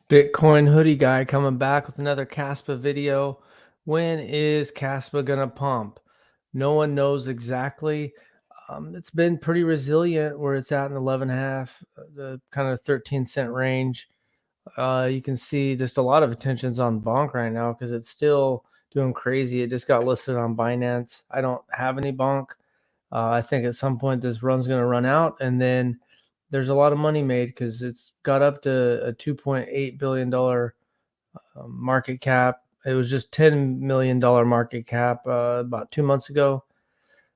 Bitcoin hoodie guy coming back with another Caspa video. When is Caspa gonna pump? No one knows exactly. It's been pretty resilient where it's at in 11 half, the kind of 13-cent range. You can see just a lot of attention's on Bonk right now because it's still doing crazy. It just got listed on Binance. I don't have any Bonk. I think at some point this run's going to run out, and then there's a lot of money made because it's got up to a $2.8 billion market cap. It was just $10 million market cap about 2 months ago,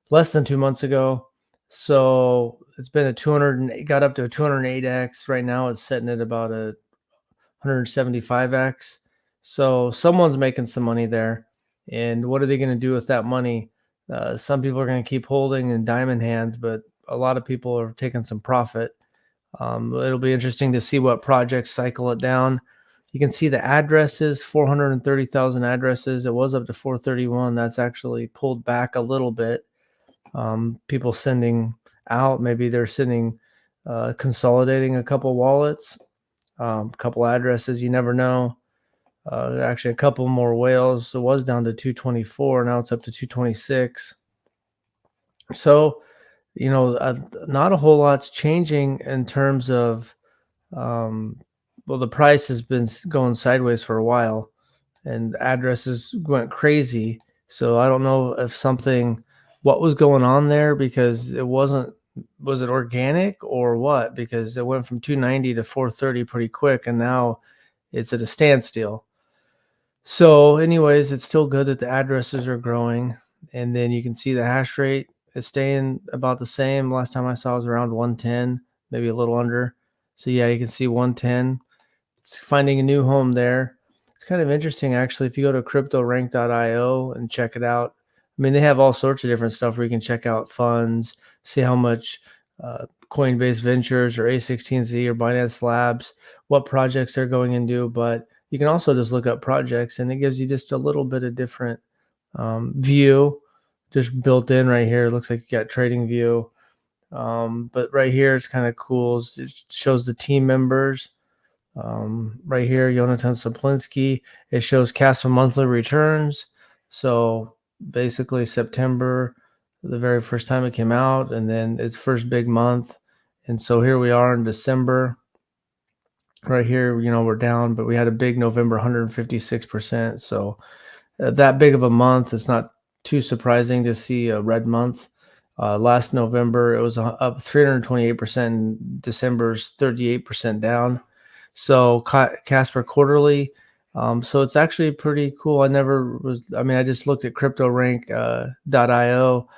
less than 2 months ago. So it's been a 200, got up to a 208x. Right now it's sitting at about a 175x. So someone's making some money there. And what are they going to do with that money? Some people are going to keep holding in diamond hands, but a lot of people are taking some profit. It'll be interesting to see what projects cycle it down. You can see the addresses, 430,000 addresses. It was up to 431. That's actually pulled back a little bit. People sending out, maybe they're sending, consolidating a couple wallets, a couple addresses. You never know. Actually, a couple more whales. It was down to 224. Now it's up to 226. So, not a whole lot's changing in terms of, well, the price has been going sideways for a while, and addresses went crazy. So I don't know if what was going on there, because it wasn't, was it organic or what? Because it went from 290 to 430 pretty quick, and now it's at a standstill. So, anyways, it's still good that the addresses are growing, and then you can see the hash rate is staying about the same. Last time I saw it was around 110, maybe a little under. So yeah, you can see 110. It's finding a new home there. It's kind of interesting, actually. If you go to cryptorank.io and check it out, I mean, they have all sorts of different stuff where you can check out funds, see how much Coinbase Ventures or A16Z or Binance Labs, what projects they're going into. But you can also just look up projects, and it gives you just a little bit of different view, just built in right here. It looks like you got trading view. But right here it's kind of cool. It shows the team members. Right here, Jonathan Saplinski. It shows Caspa monthly returns. So basically September, the very first time it came out, and then its first big month. And so here we are in December. Right here, we're down, but we had a big November, 156%. So that big of a month, it's not too surprising to see a red month. Last November, it was up 328%. And December's 38% down. So Casper quarterly. So it's actually pretty cool. I just looked at cryptorank.io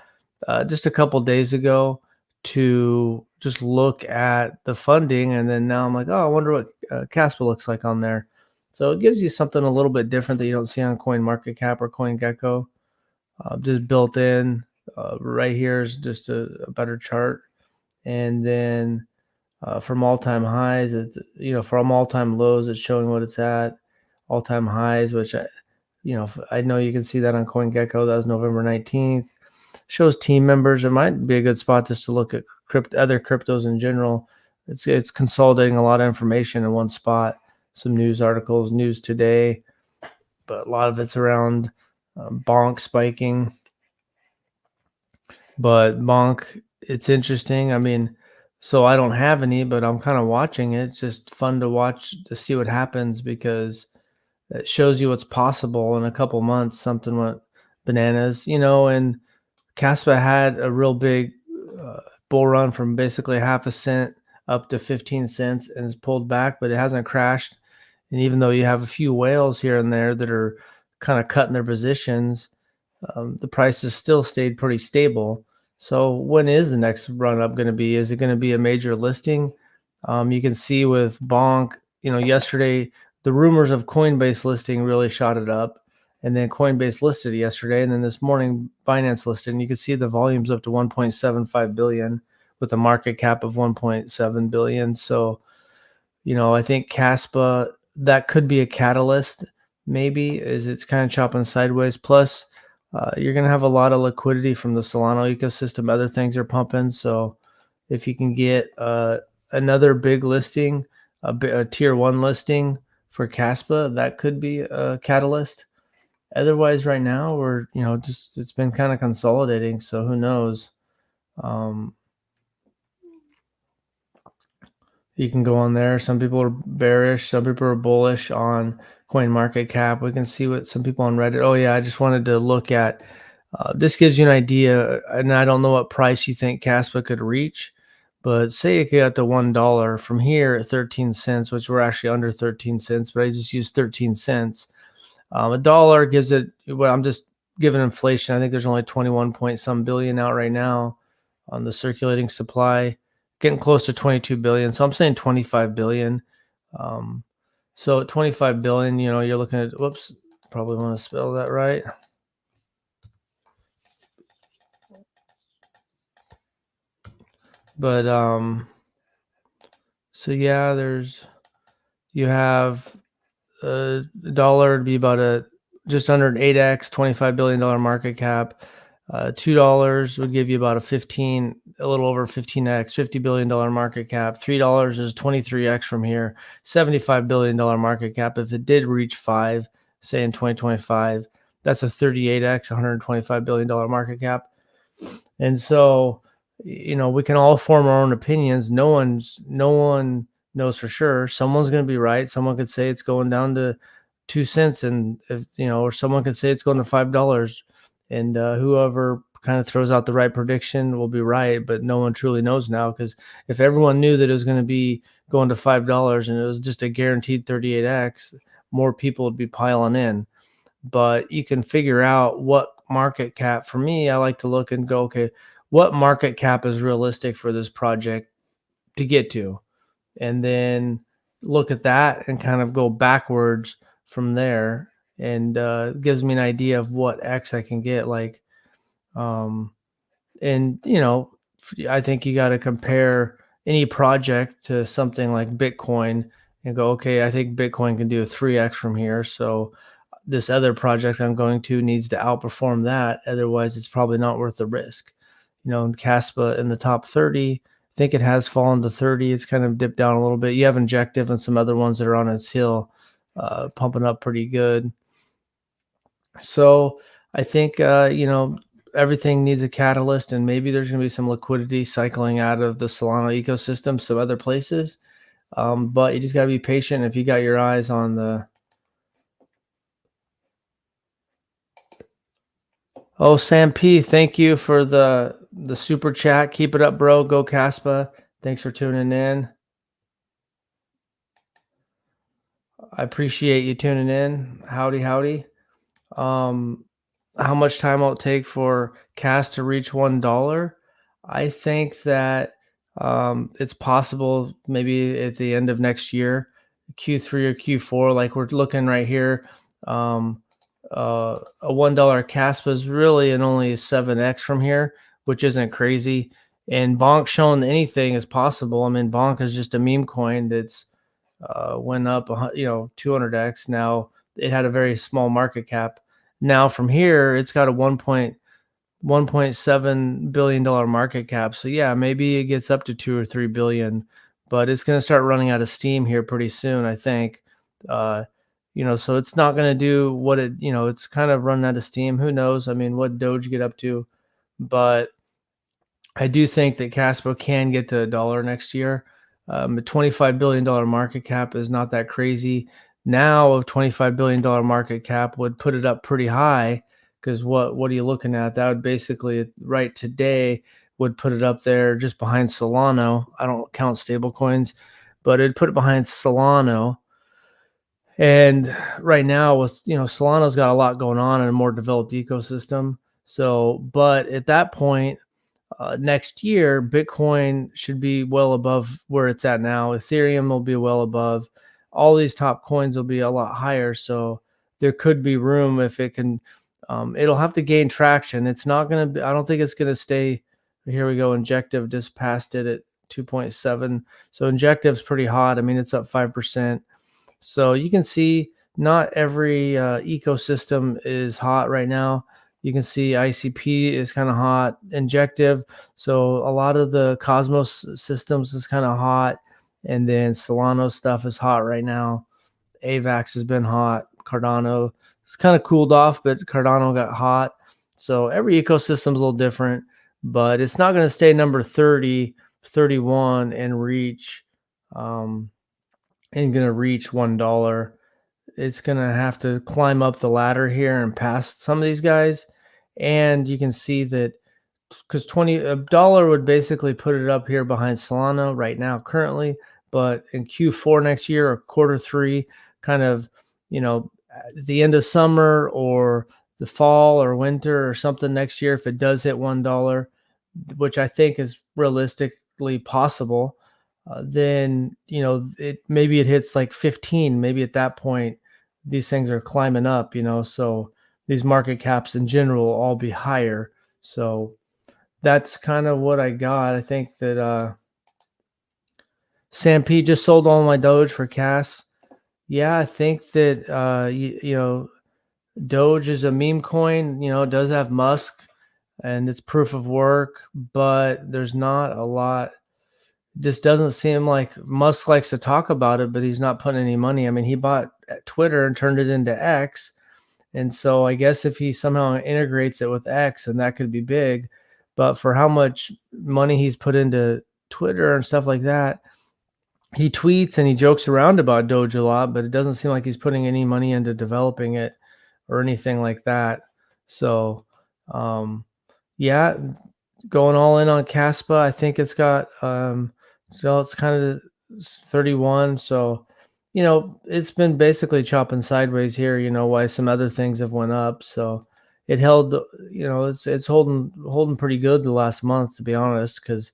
just a couple days ago to just look at the funding. And then now I'm like, oh, I wonder what Casper looks like on there. So it gives you something a little bit different that you don't see on CoinMarketCap or CoinGecko. Just built in. Right here is just a better chart. And then from all-time highs, it's, from all-time lows, it's showing what it's at. All-time highs, which I know you can see that on CoinGecko. That was November 19th. Shows team members. It might be a good spot just to look at other cryptos in general. It's consolidating a lot of information in one spot. Some news articles, news today, but a lot of it's around Bonk spiking. But Bonk, it's interesting. I mean, so I don't have any, but I'm kind of watching it. It's just fun to watch to see what happens, because it shows you what's possible in a couple months. Something went bananas, and Caspa had a real big bull run from basically half a cent up to 15 cents and has pulled back, but it hasn't crashed. And even though you have a few whales here and there that are kind of cutting their positions, the price has still stayed pretty stable. So when is the next run up going to be? Is it going to be a major listing? You can see with Bonk, yesterday, the rumors of Coinbase listing really shot it up. And then Coinbase listed yesterday. And then this morning, Binance listed. And you can see the volume's up to 1.75 billion with a market cap of 1.7 billion. So, I think Caspa, that could be a catalyst, maybe, is it's kind of chopping sideways. Plus, you're going to have a lot of liquidity from the Solana ecosystem. Other things are pumping. So if you can get another big listing, a tier 1 listing for Caspa, that could be a catalyst. Otherwise, right now we're just it's been kind of consolidating, so who knows? Um, you can go on there. Some people are bearish, some people are bullish on Coin Market Cap. We can see what some people on Reddit. Oh yeah, I just wanted to look at. This gives you an idea, and I don't know what price you think Caspa could reach, but say it got to $1 from here at 13 cents, which we're actually under 13 cents, but I just used 13 cents. A dollar gives it, well, I'm just giving inflation. I think there's only 21 point some billion out right now on the circulating supply, getting close to 22 billion. So I'm saying 25 billion. Um, so at 25 billion, you're looking at, whoops, probably want to spell that right. But so yeah, you have a dollar to be about just under an 8x, $25 billion market cap. $2 would give you about a little over 15x, $50 billion market cap. $3 is 23x from here, $75 billion market cap. If it did reach five, say in 2025, that's a 38x, $125 billion market cap. And so, we can all form our own opinions. No one knows for sure. Someone's going to be right. Someone could say it's going down to 2 cents, and if or someone could say it's going to $5, and whoever kind of throws out the right prediction will be right. But no one truly knows now, because if everyone knew that it was going to be going to $5 and it was just a guaranteed 38x, more people would be piling in. But you can figure out what market cap. For me, I like to look and go, okay, what market cap is realistic for this project to get to? And then look at that and kind of go backwards from there, and gives me an idea of what X I can get. Like, and I think you got to compare any project to something like Bitcoin and go, okay, I think Bitcoin can do a 3x from here. So this other project I'm going to needs to outperform that. Otherwise, it's probably not worth the risk. Caspa in the top 30, I think it has fallen to 30. It's kind of dipped down a little bit. You have Injective and some other ones that are on its hill, pumping up pretty good. So I think, everything needs a catalyst, and maybe there's going to be some liquidity cycling out of the Solana ecosystem, some other places. But you just got to be patient. If you got your eyes on the, oh, Sam P, thank you for the super chat. Keep it up, bro. Go Caspa. Thanks for tuning in. I appreciate you tuning in. Howdy, howdy. How much time will it take for Cas to reach $1? I think that it's possible maybe at the end of next year, Q3 or Q4, like we're looking right here. A $1 Caspa is really an only 7x from here, which isn't crazy. And Bonk showing anything is possible. I mean, Bonk is just a meme coin that's went up 200x. Now it had a very small market cap. Now from here, it's got a $1.7 billion market cap. So yeah, maybe it gets up to 2 or 3 billion, but it's going to start running out of steam here pretty soon, I think. So it's not going to do what it's kind of running out of steam. Who knows? I mean, what Doge get up to? But I do think that Caspa can get to $1 next year. A $25 billion market cap is not that crazy. Now, a $25 billion market cap would put it up pretty high, because what are you looking at? That would basically, right today, would put it up there just behind Solano. I don't count stable coins, but it'd put it behind Solano. And right now, with Solano's got a lot going on in a more developed ecosystem. So, but at that point, next year, Bitcoin should be well above where it's at now. Ethereum will be well above. All these top coins will be a lot higher. So there could be room if it can. It'll have to gain traction. It's not going to be, I don't think it's going to stay. Here we go. Injective just passed it at 2.7. So Injective's pretty hot. I mean, it's up 5%. So you can see not every ecosystem is hot right now. You can see ICP is kind of hot, Injective. So a lot of the Cosmos systems is kind of hot. And then Solano stuff is hot right now. AVAX has been hot. Cardano it's kind of cooled off, but Cardano got hot. So every ecosystem's a little different, but it's not going to stay number 30, 31 and going to reach $1. It's going to have to climb up the ladder here and pass some of these guys. And you can see that because $20 would basically put it up here behind Solana right now currently, but in Q4 next year or quarter three, kind of, at the end of summer or the fall or winter or something next year, if it does hit $1, which I think is realistically possible, then maybe it hits like 15. Maybe at that point, these things are climbing up. So these market caps in general will all be higher. So that's kind of what I got. I think that Sam P just sold all my Doge for Cas. Yeah, I think that Doge is a meme coin. It does have Musk, and it's proof of work, but there's not a lot. This doesn't seem like Musk likes to talk about it, but he's not putting any money. I mean, he bought Twitter and turned it into X. And so I guess if he somehow integrates it with X, and that could be big. But for how much money he's put into Twitter and stuff like that, he tweets and he jokes around about Doge a lot, but it doesn't seem like he's putting any money into developing it or anything like that. So, yeah, going all in on Caspa. I think it's got, so it's kind of 31. So, it's been basically chopping sideways here, why some other things have went up. So it held, it's holding pretty good the last month, to be honest, because,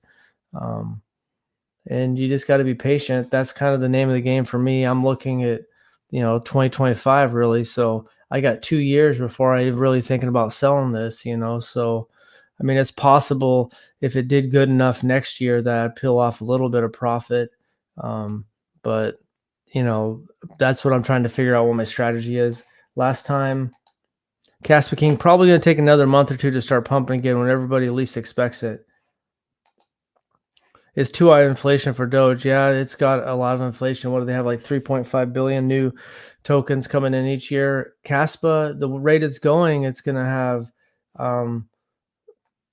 and you just got to be patient. That's kind of the name of the game for me. I'm looking at, 2025 really. So I got 2 years before I really thinking about selling this, so, I mean, it's possible if it did good enough next year that I'd peel off a little bit of profit. But that's what I'm trying to figure out what my strategy is. Last time, Caspa King probably going to take another month or two to start pumping again when everybody least expects it. It's too high inflation for Doge. Yeah, it's got a lot of inflation. What do they have? Like 3.5 billion new tokens coming in each year. Caspa, the rate it's going, it's going to have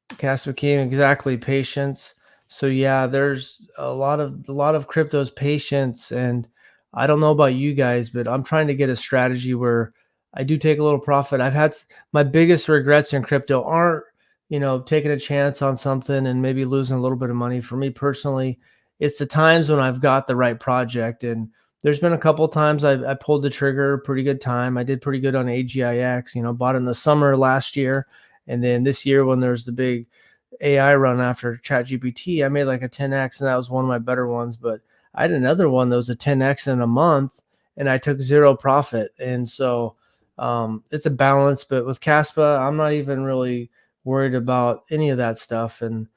Caspa King exactly patience. So yeah, there's a lot of crypto's patience, and I don't know about you guys, but I'm trying to get a strategy where I do take a little profit. I've had my biggest regrets in crypto aren't, taking a chance on something and maybe losing a little bit of money. For me personally, it's the times when I've got the right project. And there's been a couple of times I pulled the trigger, pretty good time. I did pretty good on AGIX, bought in the summer last year. And then this year when there's the big AI run after ChatGPT, I made like a 10X, and that was one of my better ones. But I had another one that was a 10X in a month, and I took zero profit. And so it's a balance. But with Caspa, I'm not even really worried about any of that stuff. And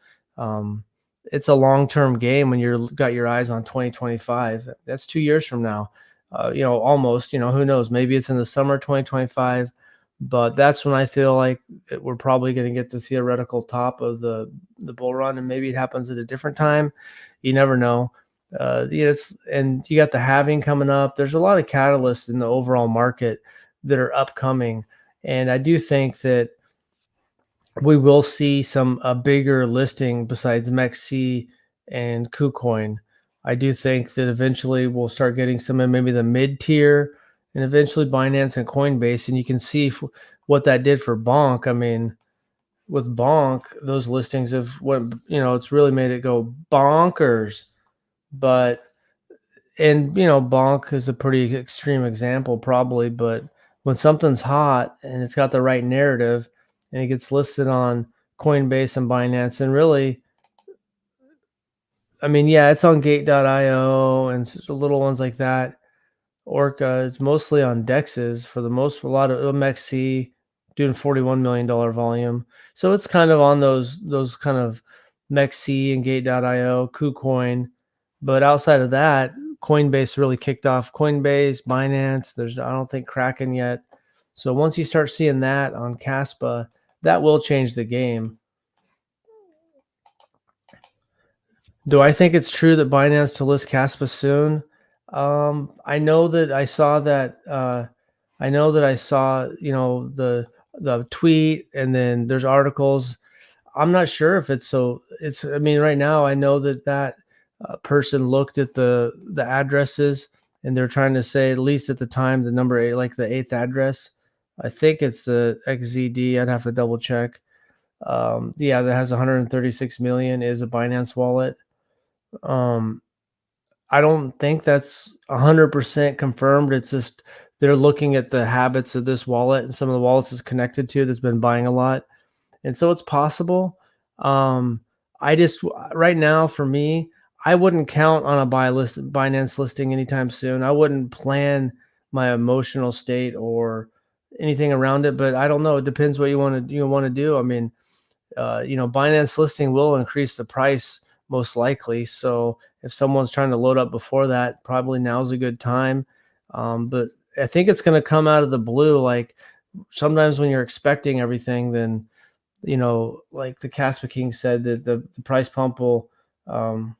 it's a long-term game when you've got your eyes on 2025. That's 2 years from now, almost, who knows, maybe it's in the summer 2025. But that's when I feel like we're probably going to get the theoretical top of the bull run, and maybe it happens at a different time. You never know. And you got the halving coming up. There's a lot of catalysts in the overall market that are upcoming, and I do think that we will see a bigger listing besides MEXC and KuCoin. I do think that eventually we'll start getting some of maybe the mid tier, and eventually Binance and Coinbase. And you can see what that did for Bonk. I mean, with Bonk, those listings have went, it's really made it go bonkers. But, and, Bonk is a pretty extreme example probably, but when something's hot and it's got the right narrative and it gets listed on Coinbase and Binance, and really, I mean, yeah, it's on gate.io and the little ones like that. Orca, it's mostly on DEXs for the most, a lot of MEXC doing $41 million volume. So it's kind of on those kind of MEXC and gate.io, KuCoin. But outside of that, Coinbase really kicked off. Coinbase, Binance, I don't think Kraken yet. So once you start seeing that on Caspa, that will change the game. Do I think it's true that Binance to list Caspa soon? I know that I saw that. I know that I saw, the tweet, and then there's articles. I'm not sure if it's so. It's. I mean, right now I know that person looked at the addresses, and they're trying to say, at least at the time, the number eight, like the eighth address. I think it's the XZD. I'd have to double check. Yeah, that has 136 million is a Binance wallet. Um, I don't think that's 100% confirmed. It's just they're looking at the habits of this wallet and some of the wallets it's connected to that's been buying a lot. And so it's possible. Um, I just right now for me, I wouldn't count on a Binance listing anytime soon. I wouldn't plan my emotional state or anything around it, but I don't know. It depends what you want to do. I mean, Binance listing will increase the price most likely. So if someone's trying to load up before that, probably now's a good time. But I think it's going to come out of the blue. Like sometimes when you're expecting everything, then like the Caspa King said that the price pump will um,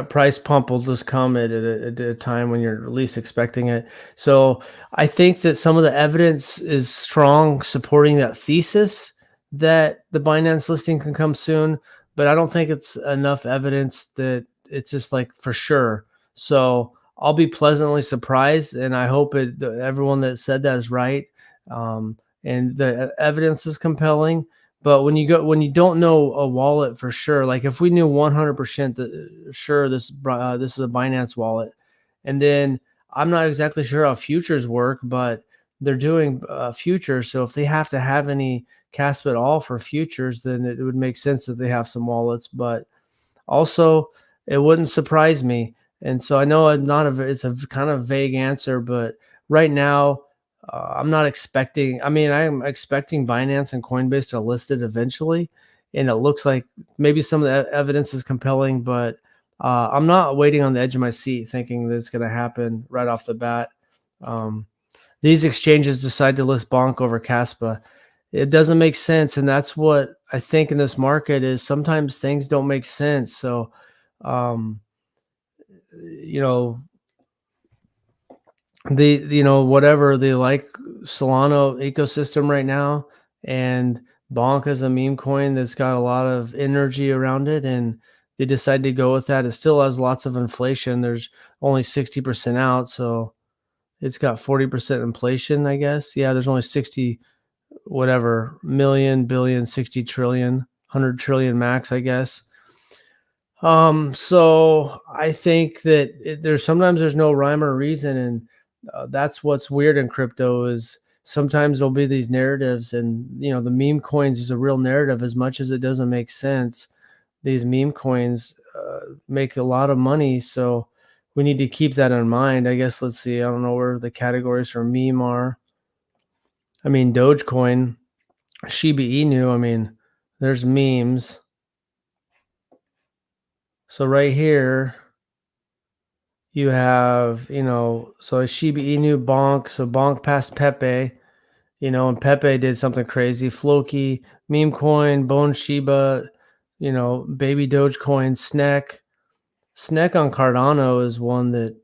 price pump will just come at a time when you're least expecting it. So I think that some of the evidence is strong supporting that thesis that the Binance listing can come soon, but I don't think it's enough evidence that it's just like for sure. So I'll be pleasantly surprised, and I hope everyone that said that is right. And the evidence is compelling. But when you don't know a wallet for sure, like if we knew 100% that sure this is a Binance wallet, and then I'm not exactly sure how futures work, but they're doing futures. So if they have to have any Caspa at all for futures, then it would make sense that they have some wallets. But also, it wouldn't surprise me. And so I know it's a kind of vague answer, but right now, I'm not expecting. I mean, I'm expecting Binance and Coinbase to list it eventually, and it looks like maybe some of the evidence is compelling, but I'm not waiting on the edge of my seat thinking that it's going to happen right off the bat. Um, these exchanges decide to list Bonk over Caspa. It doesn't make sense, and that's what I think in this market is sometimes things don't make sense. So, um, you know, whatever they like Solana ecosystem right now, and Bonk is a meme coin that's got a lot of energy around it, and they decided to go with that. It still has lots of inflation. There's only 60% out, so it's got 40% inflation, I guess. Yeah, there's only 60 whatever million, billion, 60 trillion, 100 trillion max, I guess. So I think that there's no rhyme or reason, and that's what's weird in crypto is sometimes there'll be these narratives, and the meme coins is a real narrative as much as it doesn't make sense. These meme coins make a lot of money, so we need to keep that in mind. I guess let's see. I don't know where the categories for meme are. I mean, Dogecoin, Shiba Inu. I mean, there's memes. So right here, you have, so Shiba Inu, Bonk. So Bonk passed Pepe, and Pepe did something crazy. Floki, Meme Coin, Bone Shiba, Baby Dogecoin, Snek. Snek on Cardano is one that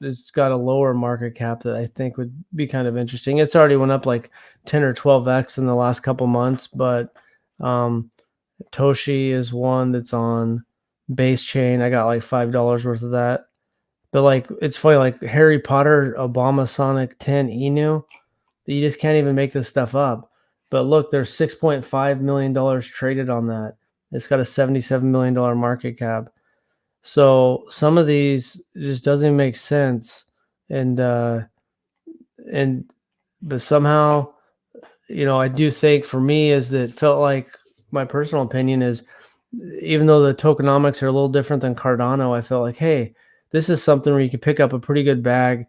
it's got a lower market cap that I think would be kind of interesting. It's already went up like 10 or 12x in the last couple months, but Toshi is one that's on base chain. I got like $5 worth of that. But like it's funny, like Harry Potter, Obama Sonic 10 Inu, you just can't even make this stuff up. But look, there's $6.5 million traded on that. It's got a $77 million market cap. So some of these just doesn't make sense. And and but somehow, I do think for me is that it felt like my personal opinion is even though the tokenomics are a little different than Cardano, I felt like, hey, this is something where you can pick up a pretty good bag.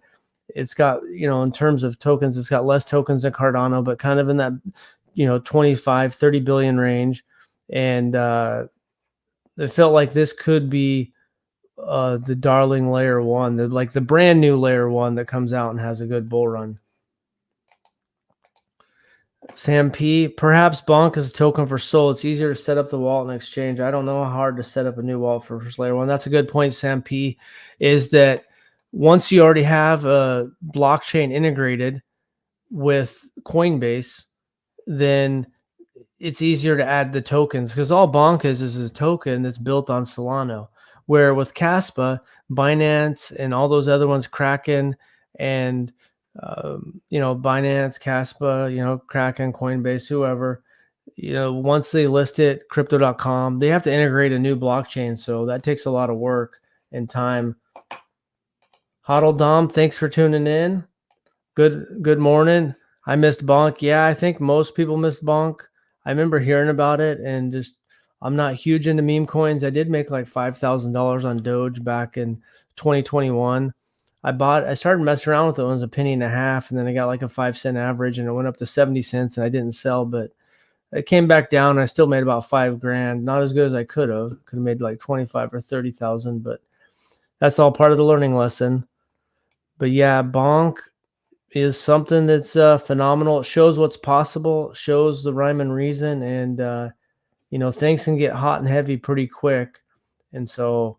It's got, in terms of tokens, it's got less tokens than Cardano, but kind of in that, 25, 30 billion range. And it felt like this could be the darling layer one, the brand new layer one that comes out and has a good bull run. Sam P. Perhaps Bonk is a token for Sol. It's easier to set up the wallet and exchange. I don't know how hard to set up a new wallet for First Layer 1. That's a good point, Sam P. Is that once you already have a blockchain integrated with Coinbase, then it's easier to add the tokens because all Bonk is a token that's built on Solana. Where with Caspa, Binance, and all those other ones, Kraken, and Binance, Caspa, Kraken, Coinbase, whoever, once they list it, crypto.com, they have to integrate a new blockchain. So that takes a lot of work and time. Hodl Dom, thanks for tuning in. Good morning. I missed Bonk. Yeah, I think most people missed Bonk. I remember hearing about it, and just I'm not huge into meme coins. I did make like $5,000 on Doge back in 2021. I started messing around with it when it was a penny and a half, and then I got like a 5 cent average, and it went up to 70 cents, and I didn't sell, but it came back down. I still made about $5,000. Not as good as I could have. Could have made like 25 or 30,000, but that's all part of the learning lesson. But yeah, Bonk is something that's phenomenal. It shows what's possible, shows the rhyme and reason, and things can get hot and heavy pretty quick. And so,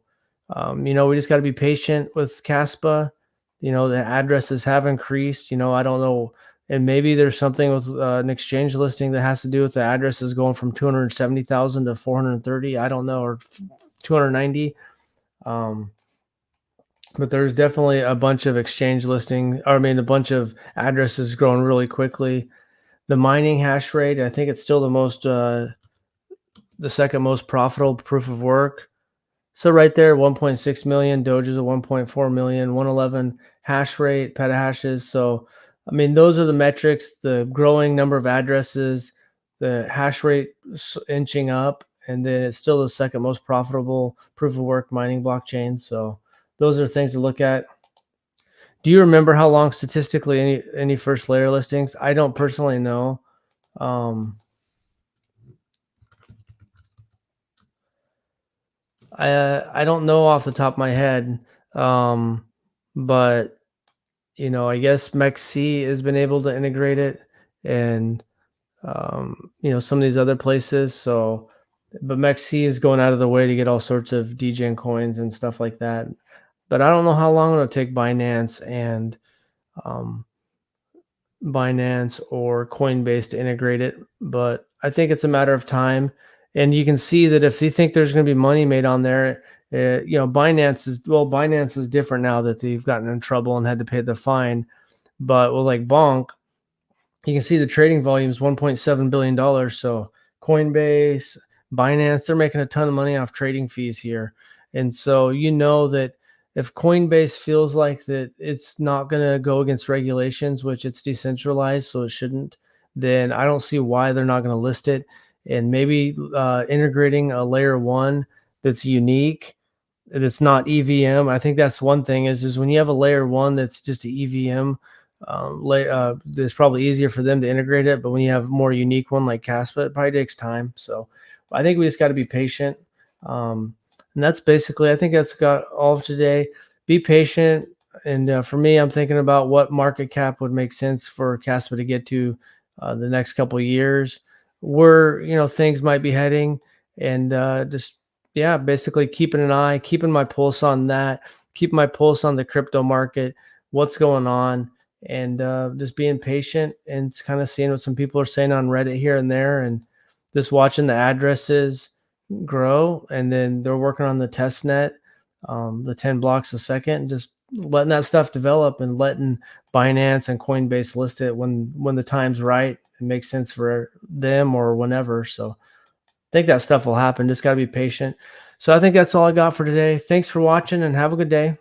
we just got to be patient with Caspa. The addresses have increased. I don't know, and maybe there's something with an exchange listing that has to do with the addresses going from 270,000 to 430. I don't know, or 290. But there's definitely a bunch of exchange listing, or a bunch of addresses growing really quickly. The mining hash rate, I think it's still the second most profitable proof of work. So right there, 1.6 million, Doge is at 1.4 million, 111 hash rate, petahashes. So, those are the metrics, the growing number of addresses, the hash rate inching up, and then it's still the second most profitable proof of work mining blockchain. So those are things to look at. Do you remember how long statistically any first layer listings? I don't personally know. I don't know off the top of my head, but I guess MEXC has been able to integrate it, and some of these other places. So, but MEXC is going out of the way to get all sorts of degen coins and stuff like that. But I don't know how long it'll take Binance or Coinbase to integrate it, but I think it's a matter of time. And you can see that if they think there's going to be money made on there, Binance is different now that they've gotten in trouble and had to pay the fine. But like Bonk, you can see the trading volume is $1.7 billion. So Coinbase, Binance, they're making a ton of money off trading fees here. And so that if Coinbase feels like that it's not going to go against regulations, which it's decentralized, so it shouldn't, then I don't see why they're not going to list it. And maybe integrating a layer 1 that's unique, that's not EVM. I think that's one thing is when you have a layer 1 that's just an EVM, it's probably easier for them to integrate it. But when you have a more unique one like Caspa, it probably takes time. So I think we just got to be patient. And that's basically, I think that's got all of today. Be patient. And for me, I'm thinking about what market cap would make sense for Caspa to get to the next couple of years, where, things might be heading, and basically keeping my pulse on that, keeping my pulse on the crypto market, what's going on, and just being patient and kind of seeing what some people are saying on Reddit here and there, and just watching the addresses grow. And then they're working on the test net, the 10 blocks a second, and just letting that stuff develop and letting Binance and Coinbase list it when the time's right. It makes sense for them or whenever. So I think that stuff will happen. Just got to be patient. So I think that's all I got for today. Thanks for watching and have a good day.